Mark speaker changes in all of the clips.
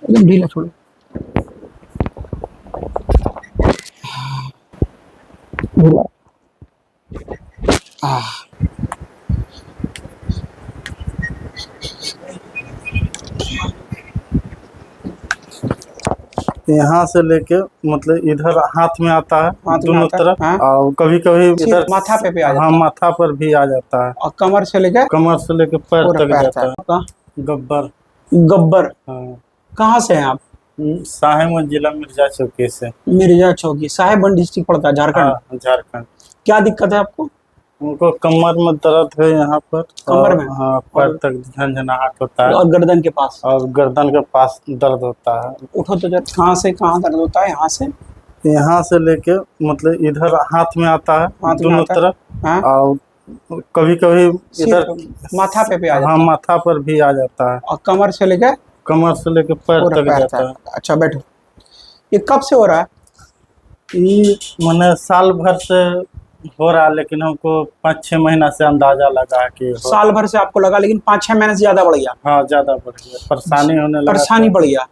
Speaker 1: एकदम ढीला छोड़ो। ढीला।
Speaker 2: यहाँ से लेके मतलब इधर हाथ में आता है,
Speaker 1: हाथ में
Speaker 2: दोनों
Speaker 1: आता है,
Speaker 2: तरफ।
Speaker 1: हाँ।
Speaker 2: और कभी कभी इधर
Speaker 1: माथा पे भी आ जाता
Speaker 2: हाँ,
Speaker 1: है।
Speaker 2: माथा पर भी आ जाता है।
Speaker 1: और कमर से लेकर
Speaker 2: कमर से लेके पैर
Speaker 1: पूरा
Speaker 2: तक
Speaker 1: पैर
Speaker 2: जाता है।
Speaker 1: तक।
Speaker 2: गब्बर।
Speaker 1: गब्बर।
Speaker 2: हाँ।
Speaker 1: कहाँ से हैं आप?
Speaker 2: साहेबगंज जिला मिर्जा चौकी से।
Speaker 1: मिर्जा चौकी, साहेबगंज डिस्ट्रिक्ट पड़ता है, झारखंड।
Speaker 2: हाँ, झारखंड।
Speaker 1: क्या दिक्कत है आपको?
Speaker 2: उनको कमर में दर्द है यहाँ पर।
Speaker 1: कमर में?
Speaker 2: हाँ, पैर तक झंझनाहट होता है।
Speaker 1: और गर्दन के पास?
Speaker 2: और गर्दन के पास दर्द होता है।
Speaker 1: उठो तो जरा। कहाँ से कहाँ दर्द होता है? यहाँ से?
Speaker 2: यहाँ से लेके मतलब इधर हाथ में आता है,
Speaker 1: हाथ में
Speaker 2: दोनों
Speaker 1: आता है,
Speaker 2: तरफ।
Speaker 1: हाँ।
Speaker 2: और कभी कभी इधर
Speaker 1: माथा पे भी आ जाता
Speaker 2: हाँ,
Speaker 1: है।
Speaker 2: माथा पर भी आ जाता है।
Speaker 1: और कमर से लेकर
Speaker 2: कमर से लेके पैर
Speaker 1: पूरा
Speaker 2: तक
Speaker 1: पैर
Speaker 2: जाता है।
Speaker 1: तक। अच्छा बैठो। ये कब से हो रहा है?
Speaker 2: ये मैंने साल भर से हो रहा है, लेकिन हमको 5-6 महीना से अंदाजा लगा कि
Speaker 1: साल भर से आपको लगा, लेकिन 5-6 महीने से ज्यादा बढ़ गया?
Speaker 2: हाँ, ज्यादा बढ़ गया, परेशानी होने लगा।
Speaker 1: परेशानी बढ़ गया।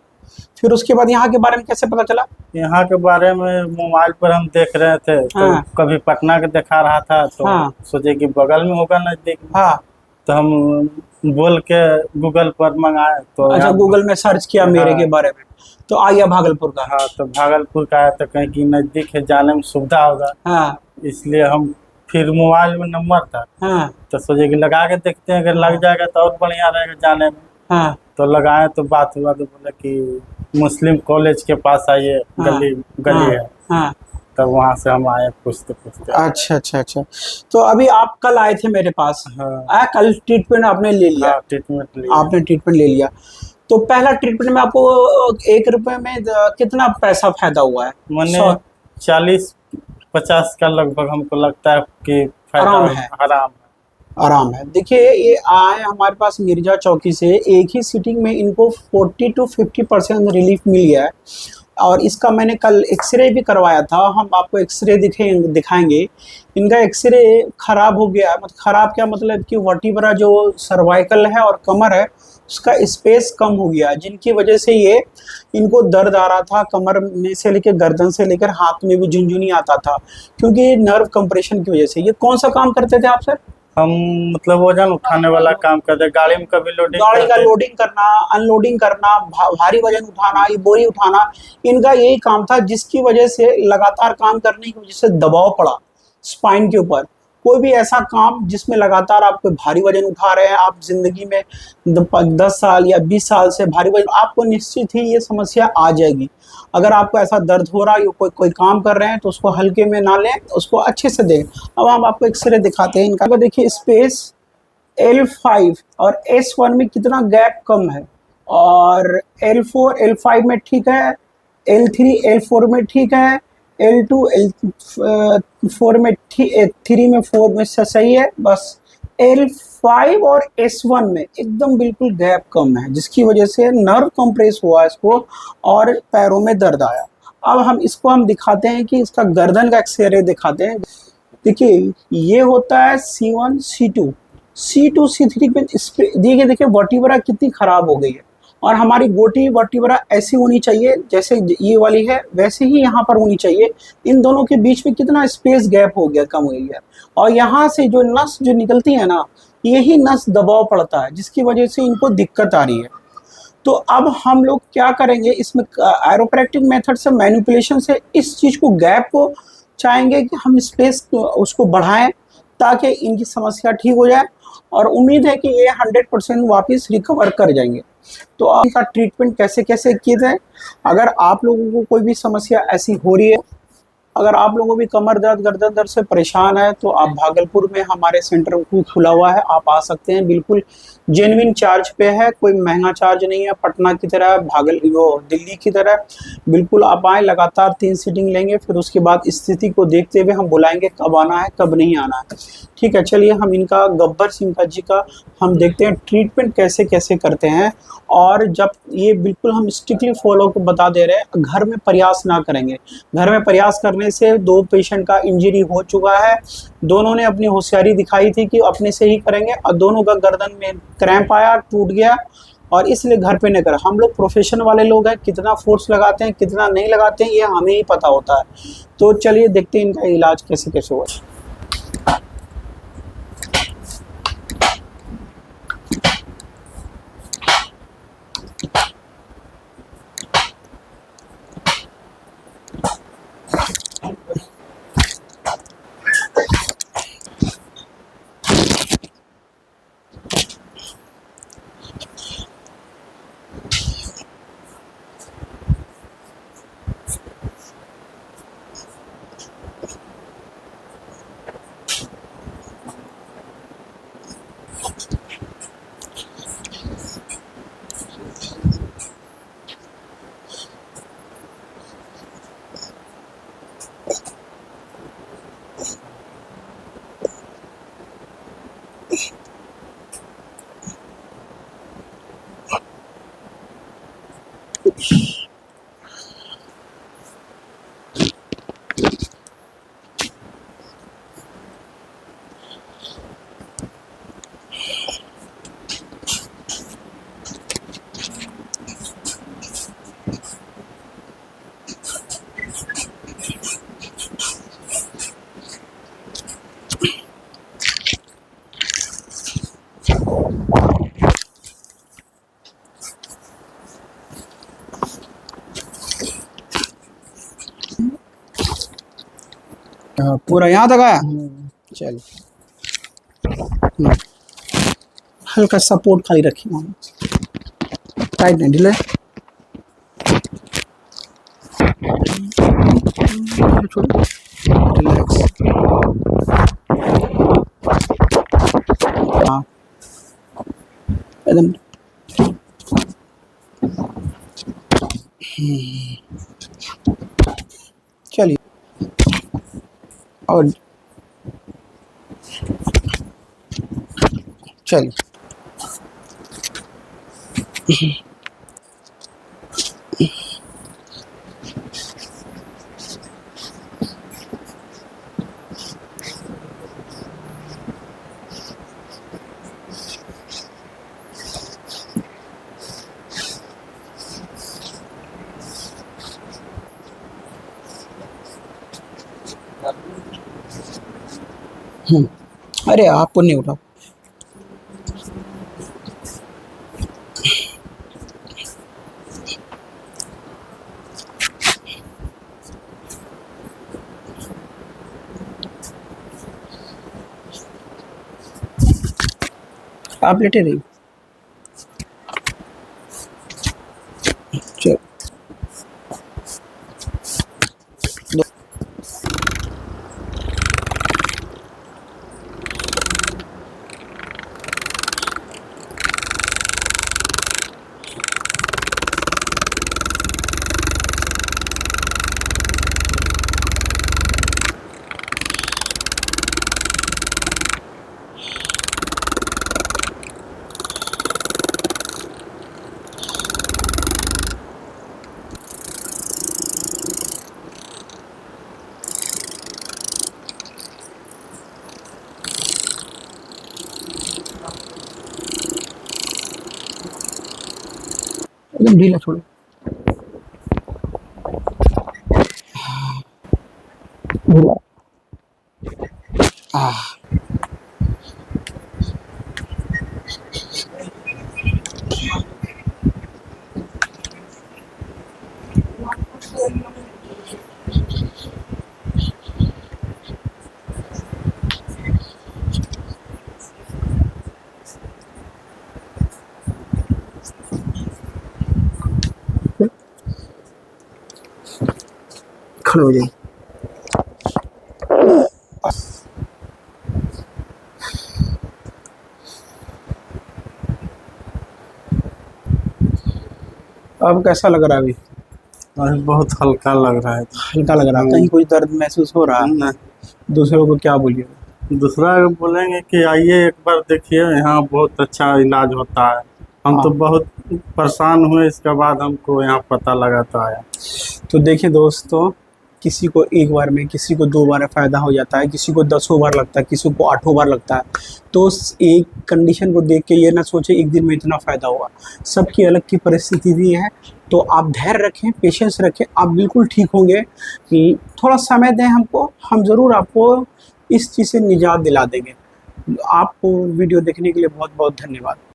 Speaker 1: फिर उसके बाद यहाँ के बारे में कैसे पता चला?
Speaker 2: यहाँ के बारे में मोबाइल पर हम देख रहे थे, तो
Speaker 1: हाँ।
Speaker 2: कभी पटना के दिखा रहा था, तो
Speaker 1: हाँ।
Speaker 2: सोचे कि बगल में होगा नजदीक।
Speaker 1: हाँ।
Speaker 2: तो हम बोल के गूगल पर मंगाए, तो
Speaker 1: अच्छा, गूगल में सर्च किया मेरे
Speaker 2: हाँ।
Speaker 1: के बारे में, तो आ गया भागलपुर का।
Speaker 2: हाँ, तो भागलपुर का है, तो कहीं की नजदीक है, जाने में सुविधा होगा।
Speaker 1: हाँ।
Speaker 2: इसलिए हम फिर मोबाइल में नंबर था,
Speaker 1: हाँ।
Speaker 2: तो सोचे कि लगा के देखते हैं, अगर लग जाएगा तो और बढ़िया रहेगा जाने में।
Speaker 1: हाँ।
Speaker 2: तो लगाए, तो बात हुआ, तो बोले कि मुस्लिम कॉलेज के पास आइए,
Speaker 1: हाँ।
Speaker 2: गली है।
Speaker 1: हाँ।
Speaker 2: तब वहाँ से हम आए पूछते पूछते।
Speaker 1: अच्छा अच्छा अच्छा। तो अभी आप कल आए थे मेरे पास।
Speaker 2: हाँ।
Speaker 1: कल ट्रीटमेंट आपने ले लिया?
Speaker 2: हाँ, ट्रीटमेंट लिया।
Speaker 1: आपने ट्रीटमेंट ले लिया। तो पहला ट्रीटमेंट में आपको 1 रुपए में कितना पैसा फायदा हुआ है?
Speaker 2: मैंने 40-50 का लगभग हमको लगता है कि फायदा
Speaker 1: आराम है। आराम है। देखिए, ये आए हमारे पास मिर्जा चौकी से, एक ही सीटिंग में इनको 40 to 50% रिलीफ मिल गया है। और इसका मैंने कल एक्सरे भी करवाया था, हम आपको एक्सरे दिखाएंगे। इनका एक्सरे खराब हो गया, मतलब खराब क्या मतलब कि वर्टिब्रा जो सर्वाइकल है और कमर है उसका स्पेस कम हो गया, जिनकी वजह से ये इनको दर्द आ रहा था, कमर में से लेकर गर्दन से लेकर हाथ में भी झुनझुनी आता था, क्योंकि नर्व कंप्रेशन की वजह से। ये कौन सा काम करते थे आप सर?
Speaker 2: हम मतलब वजन उठाने वाला काम करते हैं, गाड़ी में कभी लोडिंग,
Speaker 1: गाड़ी का लोडिंग करना, अनलोडिंग करना, भारी वजन उठाना, ये बोरी उठाना, इनका यही काम था, जिसकी वजह से लगातार काम करने की वजह से दबाव पड़ा स्पाइन के ऊपर। कोई भी ऐसा काम जिसमें लगातार आप कोई भारी वजन उठा रहे हैं, आप जिंदगी में 10 साल या 20 साल से भारी वजन, आपको निश्चित ही ये समस्या आ जाएगी। अगर आपको ऐसा दर्द हो रहा है, कोई काम कर रहे हैं, तो उसको हल्के में ना लें, उसको अच्छे से दें। अब हम आपको एक्सरे दिखाते हैं इनका। देखिए, स्पेस L5 और S1 में कितना गैप कम है, और L4 L5 में ठीक है, L3 L4 में ठीक है, L2 L4 में ठीक, 3 में 4 में सही है। बस L5 और S1 में एकदम बिल्कुल गैप कम है, जिसकी वजह से नर्व कंप्रेस हुआ इसको और पैरों में दर्द आया। अब हम दिखाते हैं कि इसका गर्दन का एक्सरे दिखाते हैं। देखिए, ये होता है C1 C2 C3 में देखिए वर्टिब्रा कितनी खराब हो गई है, और हमारी गोटी वर्टिब्रा ऐसी होनी चाहिए जैसे ये वाली है, वैसे ही यहाँ पर होनी चाहिए। इन दोनों के बीच में कितना स्पेस गैप हो गया, कम हो गया, और यहाँ से जो नस जो निकलती है ना, यही नस दबाव पड़ता है, जिसकी वजह से इनको दिक्कत आ रही है। तो अब हम लोग क्या करेंगे, इसमें एरोप्रैक्टिक मेथड से, मैनिपुलेशन से इस चीज़ को, गैप को चाहेंगे कि हम स्पेस उसको बढ़ाएं, ताकि इनकी समस्या ठीक हो जाए, और उम्मीद है कि ये 100% वापस रिकवर कर जाएंगे। तो आपका ट्रीटमेंट कैसे कैसे किए जाए। अगर आप लोगों को कोई भी समस्या ऐसी हो रही है, अगर आप लोगों को भी कमर दर्द, गर्दन दर्द से परेशान है, तो आप भागलपुर में हमारे सेंटर खुला हुआ है, आप आ सकते हैं। बिल्कुल जेन्युइन चार्ज पे है, कोई महंगा चार्ज नहीं है, पटना की तरह, दिल्ली की तरह। बिल्कुल आप आए, लगातार 3 सीटिंग लेंगे, फिर उसके बाद स्थिति को देखते हुए हम बुलाएंगे कब आना है कब नहीं आना है। ठीक है, चलिए हम इनका गब्बर सिंह जी का हम देखते हैं ट्रीटमेंट कैसे कैसे करते हैं। और जब ये बिल्कुल हम स्ट्रिक्टली फॉलो को बता दे रहे हैं, घर में प्रयास ना करेंगे। घर में प्रयास करने से 2 पेशेंट का इंजरी हो चुका है, दोनों ने अपनी होशियारी दिखाई थी कि अपने से ही करेंगे, और दोनों का गर्दन में क्रैम्प आया, टूट गया, और इसलिए घर पे नहीं कर। हम लोग प्रोफेशन वाले लोग हैं, कितना फोर्स लगाते हैं कितना नहीं लगाते हैं ये हमें ही पता होता है। तो चलिए देखते हैं इनका इलाज कैसे कैसे हुआ। पूरा यहाँ तक आया। चलिए हल्का सपोर्ट खाली रखिए, टाइट नहीं ढीले। रिलैक्स। हाँ एकदम। चलिए और चलिए अरे आपको नहीं उठा। आप लेटे रहिए। चलो एकदम ढीला छोड़ो। ढीला। खड़े हो जाइए। अब कैसा लग रहा है अभी?
Speaker 2: अभी बहुत हल्का लग रहा है।
Speaker 1: हल्का लग रहा है? कहीं कोई दर्द महसूस हो रहा है?
Speaker 2: ना
Speaker 1: दूसरों को क्या बोलिए?
Speaker 2: दूसरा बोलेंगे कि आइए एक बार देखिए, यहाँ बहुत अच्छा इलाज होता है। हम तो बहुत परेशान हुए, इसके बाद हमको यहाँ पता लगा तो आया।
Speaker 1: तो देखिए दोस्तों, किसी को एक बार में, किसी को 2 बार में फ़ायदा हो जाता है, किसी को 10 बार लगता है, किसी को 8 बार लगता है। तो एक कंडीशन को देख के ये ना सोचे एक दिन में इतना फ़ायदा होगा। सबकी अलग की परिस्थिति भी है। तो आप धैर्य रखें, पेशेंस रखें, आप बिल्कुल ठीक होंगे। थोड़ा समय दें हमको, हम ज़रूर आपको इस चीज़ से निजात दिला देंगे। आपको वीडियो देखने के लिए बहुत बहुत धन्यवाद।